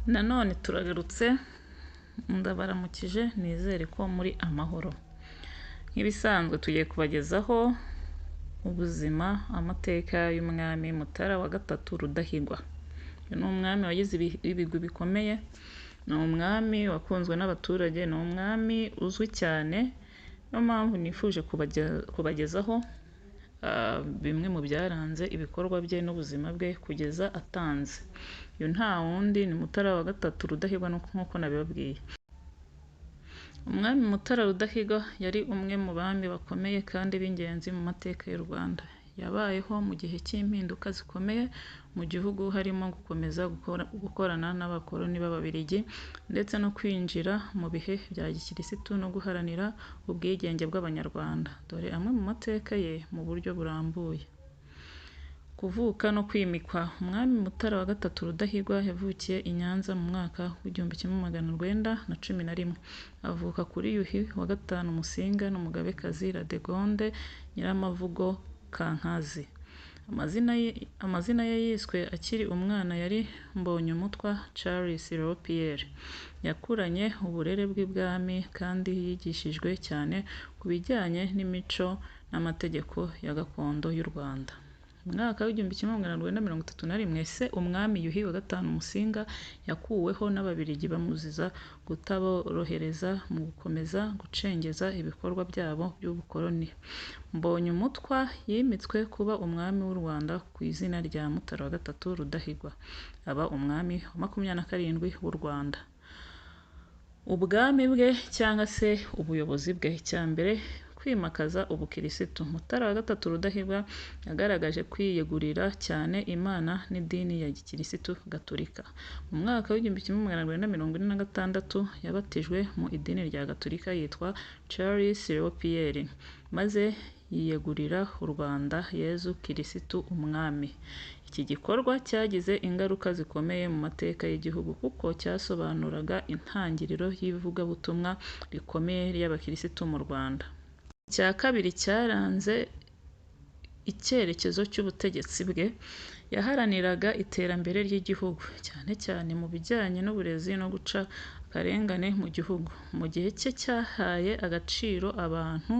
Nanone turagarutse ndabaramukije nizere ko muri amahoro. Nk'ibisanzwe tugiye kubagezaho ubuzima, amateka y'umwami Mutara wa gatatu Rudahigwa. Uyu ni umwami wagize ibigwi bikomeye, ni umwami wakunzwe n'abaturage, ni umwami uzwi cyane, niyo mpamvu nifuje kubagezaho bimwe mu byaranze ibikorwa bye n'ubuzima bwe kugeza atanze. Uyu nta wundi ni Mutara wa gatatu Rudahigwa nk'uko nabibabwiye. Umwami Mutara Rudahigwa yari umwe mu bami bakomeye kandi b'ingenzi mu mateka y'u Rwanda. Yabayeho mu gihe cy'impinduka zikomeye mu gihugu, harimo gukomeza gukorana n'abakoloni b'Ababiligi ndetse no kwinjira mu bihe bya gikirisitu no guharanira ubwigenge bw'Abanyarwanda. Dore amwe mu mateka ye mu buryo burambuye. Kuvuka no kwimikwa. Umwami Mutara wa gatatu Rudahigwa yavukiye i Nyanza mu mwaka w'1911. Avuka kuri Yuhi wa gatanu Musinga n'umugabekazi Radegonde Nyiramavugo Kankazi. Amazina ye yiswe akiri umwana yari Mbonyumutwa Charles Léo Pierre. Yakuranye uburere bw'ibwami kandi yigishijwe cyane ku bijyanye n'imico n'amategeko ya gakondo y'u Rwanda. Mu mwaka w'1931 se umwami Yuhi wa gatanu Musinga yakuweho n'Ababiligi bamuziza kutaborohereza mu gukomeza gucengeza ibikorwa byabo by'ubukoloni. Mbonyumutwa yimitswe kuba umwami w'u Rwanda ku izina rya Mutara wa gatatu Rudahigwa, aba umwami wa 27 w'u Rwanda. Ubwami bwe cyangwa se ubuyobozi bwe. Icya mbere, kwimakaza ubukirisitu. Mutara wa gatatu Rudahigwa yagaragaje kwiyegurira cyane Imana n'idini ya gikirisitu Gatolika. Mu mwaka w'1946 yabatijwe mu idini rya Gatolika yitwa Charles Léo Pierre, maze yiyegurira u Rwanda Yezu Kirisitu umwami. Iki gikorwa cyagize ingaruka zikomeye mu mateka y'igihugu kuko cyasobanuraga intangiriro y'ivugabutumwa rikomeye ry'abakirisitu mu Rwanda. Icya kabiri, cyaranze icyerekezo cy'ubutegetsi bwe. Yaharaniraga iterambere ry'igihugu, cyane cyane mu bijyanye n'uburezi no guca akarengane mu gihugu. Mu gihe cye cyahaye agaciro abantu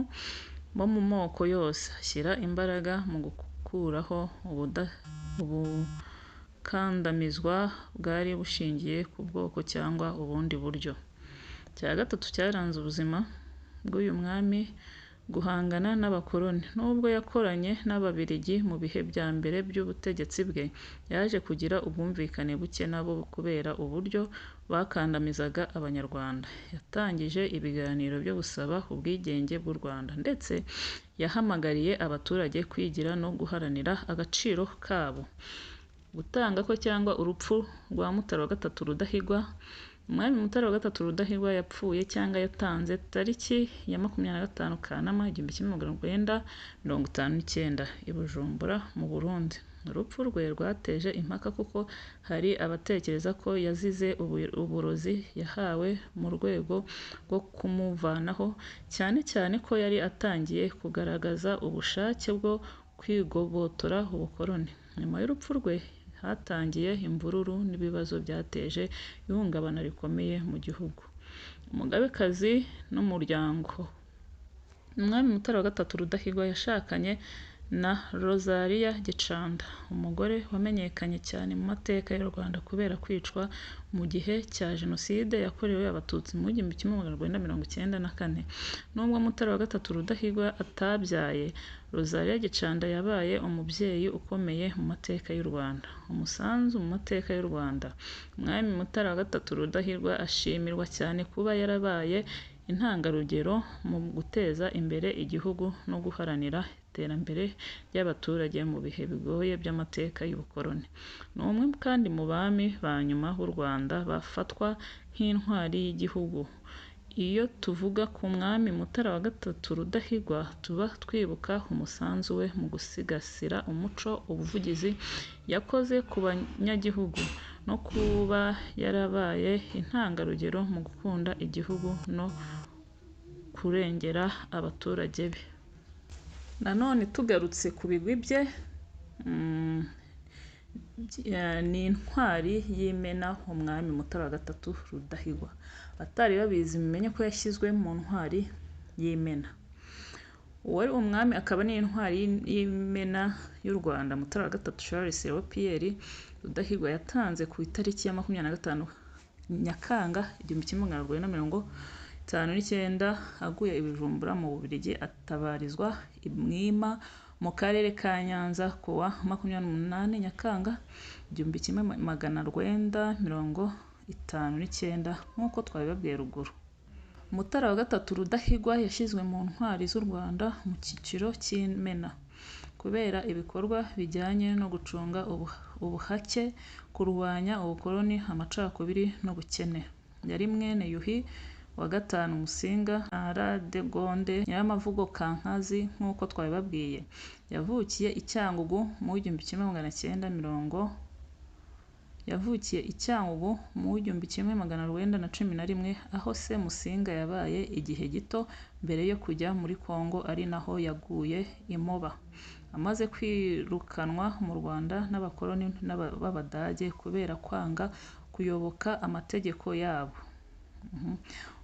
bo mu moko yose, ashyira imbaraga mu gukuraho ubukandamizwa bwari bushingiye ku bwoko cyangwa ubundi buryo. Icya gatatu cyaranze ubuzima bw'uyu mwami, guhangana n'abakoloni. Nubwo yakoranye n'Ababiligi mu bihe bya mbere by'ubutegetsi bwe, yaje kugira ubwumvikane buke nabo kubera uburyo bakandamizaga Abanyarwanda. Yatangije ibiganiro byo gusaba ubwigenge bw'u Rwanda, ndetse yahamagariye abaturage kwigira no guharanira agaciro kabo. Gutanga kwe cyangwa urupfu rwa Mutara wa gatatu Rudahigwa. Umwami Mutara wa gatatu Rudahigwa yapfuye cyangwa yatanze tariki ya 25 Kanama 1959 i Bujumbura mu Burundi. Urupfu rwe rwateje impaka kuko hari abatekereza ko yazize uburozi yahawe mu rwego rwo kumuvanaho, cyane cyane ko yari atangiye kugaragaza ubushake bwo kwigobotora ubukoloni. Nyuma y'urupfu rwe hatangiye imvururu n'ibibazo byateje ihungabana rikomeye mu gihugu. Umugabekazi n'umuryango. Umwami Mutara wa gatatu Rudahigwa yashakanye na Rosalia Gicanda, umugore wamenyekanye cyane mu mateka y'u Rwanda kubera kwicwa mu gihe cya Jenoside yakorewe Abatutsi mu 1994. Nubwo Mutara wa gatatu Rudahigwa atabyaye, Rosalia Gicanda yabaye umubyeyi ukomeye mu mateka y'u Rwanda. Umusanzu mu mateka y'u Rwanda. Umwami Mutara wa gatatu Rudahigwa ashimirwa cyane kuba yarabaye intangarugero mu guteza imbere igihugu no guharanira iterambere ry'abaturage mu bihe bigoye by'amateka y'ubukoloni. Ni umwe kandi mu bami ba nyuma b'u Rwanda bafatwa nk'intwari y'igihugu. Iyo tuvuga ku mwami Mutara wa gatatu Rudahigwa, tuba twibuka umusanzu we mu gusigasira umuco, ubuvugizi yakoze ku banyagihugu, no kuba yarabaye intangarugero mu gukunda igihugu no kurengera abaturage be. Nanone tugarutse ku bigwi bye, ni intwari y'Imena umwami Mutara wa gatatu Rudahigwa. Abatari babizi mumenye ko yashyizwe mu ntwari y'Imena. Uwari umwami akaba n'intwari y'Imena y'u Rwanda Mutara wa gatatu Charles Léon Pierre Rudahigwa yatanze ku itariki ya 25 Nyakanga 1959 aguye i Bujumbura mu Bubiligi, atabarizwa i Mwima mu karere ka Nyanza kuwa 28 Nyakanga 1959 nk'uko twabibabwiye ruguru. Mutara wa gatatu Rudahigwa yashyizwe mu ntwari z'u Rwanda mu cyiciro cy'Imena kubera ibikorwa bijyanye no gucunga ubuhake, kurwanya ubukoloni, amacakubiri n'ubukene. Yari mwene Yuhi wa gatanu Musinga na Radegonde Nyiramavugo Kankazi nk'uko twabibabwiye. Yavukiye i Cyangugu mu 1911 aho se Musinga yabaye igihe gito mbere yo kujya muri Kongo, ari naho yaguye i Moba amaze kwirukanwa mu Rwanda n'abakoloni b'Abadage kubera kwanga kuyoboka amategeko yabo.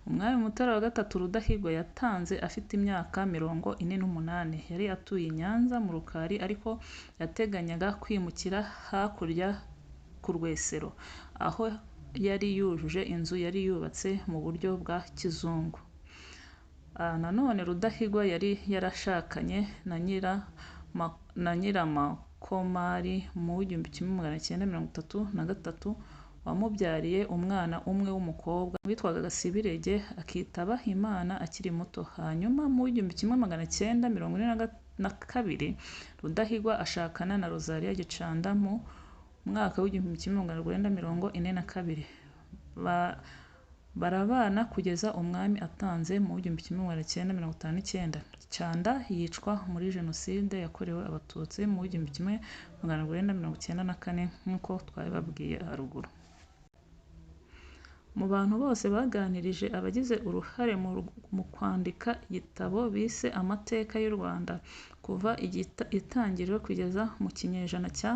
Umwami Mutara wa gatatu Rudahigwa yatanze afite imyaka 48. Yari atuye i Nyanza mu Rukari, ariko yateganyaga kwimukira hakurya ku Rwesero, aho yari yujuje inzu yari yubatse mu buryo bwa kizungu. Nanone Rudahigwa yari yarashakanye na Nyiramakomari mu 1933 wamubyariye umwana umwe w'umukobwa witwaga Gasibirege, akitaba Imana akiri muto. Hanyuma mu 1942 Rudahigwa ashakana na Rosalie Gicanda mu mwaka w'1942 barabana kugeza umwami atanze mu 1959. Gicanda yicwa muri Jenoside yakorewe Abatutsi mu 1994 nk'uko twabibabwiye haruguru. Mu bantu bose baganirije abagize uruhare mu kwandika igitabo bise Amateka y'u Rwanda kuva itangiriro kugeza mu kinyejana cya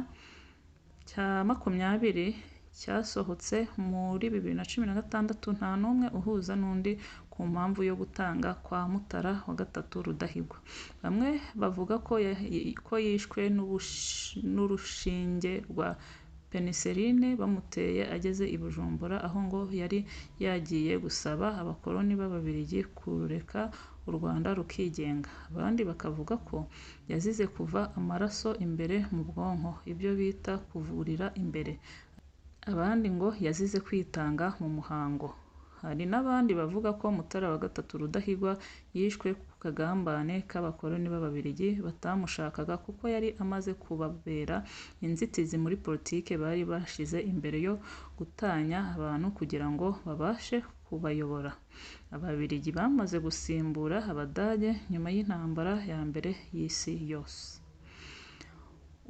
20 cyasohotse muri 2016, nta n'umwe uhuza n'undi ku mpamvu yo gutanga kwa Mutara wa gatatu Rudahigwa. Bamwe bavuga ko yishwe n'urushinge rwa penicilline bamuteye ageze i Bujumbura, aho ngo yari yagiye gusaba abakoloni b'Ababiligi kureka u Rwanda rukigenga. Abandi bakavuga ko yazize kuva amaraso imbere mu bwonko, ibyo bita kuvurira imbere. Abandi ngo yazize kwitanga mu muhango. Hari n'abandi bavuga ko Mutara wa gatatu Rudahigwa yishwe ku kagambane k'abakoloni b'Ababiligi batamushakaga kuko yari amaze kubabera inzitizi muri politike bari bashize imbere yo gutanya abantu kugira ngo babashe kubayobora. Ababiligi bamaze gusimbura Abadage nyuma y'intambara ya mbere y'isi yose.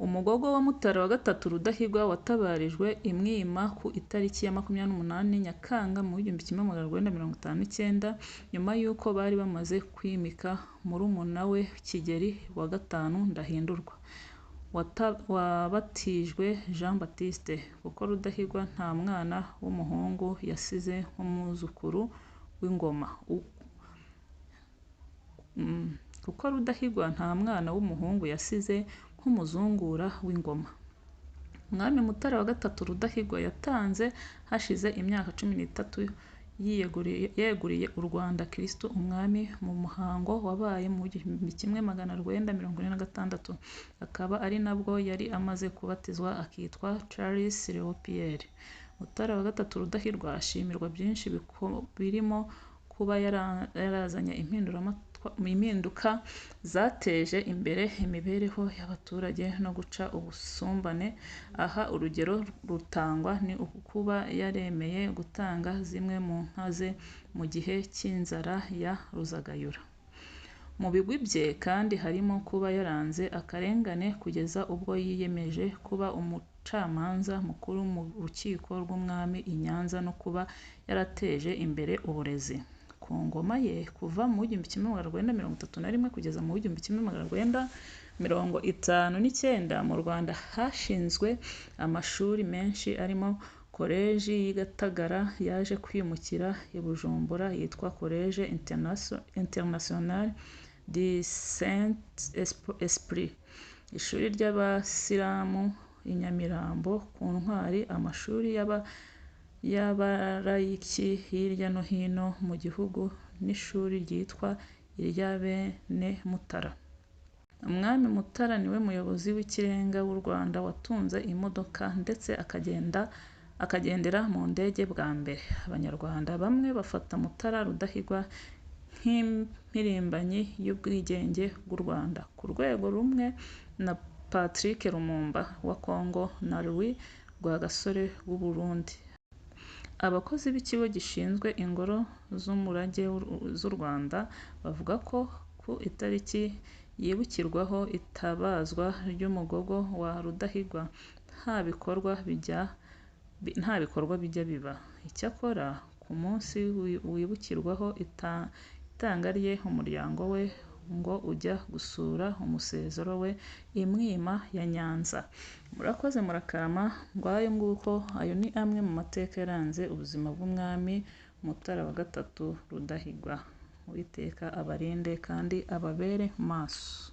Umugogo wa Mutara wa gatatu Rudahigwa watabarijwe i Mwima ku itariki ya 28 Nyakanga mu 1959 nyuma y'uko bari bamaze kwimika murumuna we Kigeli wa gatanu Ndahindurwa, wabatijwe Jean Baptiste, kuko Rudahigwa nta mwana w'umuhungu yasize nk'umwuzukuru w'ingoma. Nk'umuzungura w'ingoma. Umwami Mutara wa gatatu Rudahigwa yatanze hashize imyaka 13 yeguriye u Rwanda Kristo Umwami mu muhango wabaye mu 1946, akaba ari nabwo yari amaze kubatizwa akitwa Charles Léon Pierre. Mutara wa gatatu Rudahigwa ashimirwa byinshi birimo kuba yarazanye impinduka zateje imbere imibereho y'abaturage no guca ubusumbane. Aha urugero rutangwa ni ukuba yaremeye gutanga zimwe mu nka ze mu gihe cy'inzara ya Ruzagayura. Mu bigwi bye kandi harimo kuba yaranze akarengane kugeza ubwo yiyemeje kuba umucamanza mukuru mu rukiko rw'umwami i Nyanza, no kuba yarateje imbere uburezi. Ku ngoma ye kuva mu 1931 kugeza mu 1963 1959 mu Rwanda hashinzwe amashuri menshi arimo Koleji y'i Gatagara yaje kwimukira i Bujumbura yitwa Collège International du Saint-Esprit, ishuri ry'Abasilamu i Nyamirambo ku Ntwari, amashuri y'abalayiki hirya no hino mu gihugu n'ishuri ryitwa irya bene Mutara. Umwami Mutara niwe muyobozi w'ikirenga w'u Rwanda watunze imodoka ndetse akagendera mu ndege bwa mbere. Abanyarwanda bamwe bafata Mutara Rudahigwa nk'impirimbanyi y'ubwigenge bw'u Rwanda, ku rwego rumwe na Patrick Lumumba wa Congo na Louis Rwagasore w'u Burundi. Abakozi b'ikigo gishinzwe ingoro z'umurage z'u Rwanda bavuga ko ku itariki yibukirwaho itabazwa ry'umugogo wa Rudahigwa nta bikorwa bijya biba. Icyakora ku munsi wibukirwaho itanga rye, umuryango we ngo ujya gusura umusezero we i Mwima ya Nyanza. Murakoze murakarama, ngayo nguko ayo ni amwe mu mateka yaranze ubuzima bw'umwami Mutara wa gatatu Rudahigwa. Uwiteka abarinde kandi ababere maso.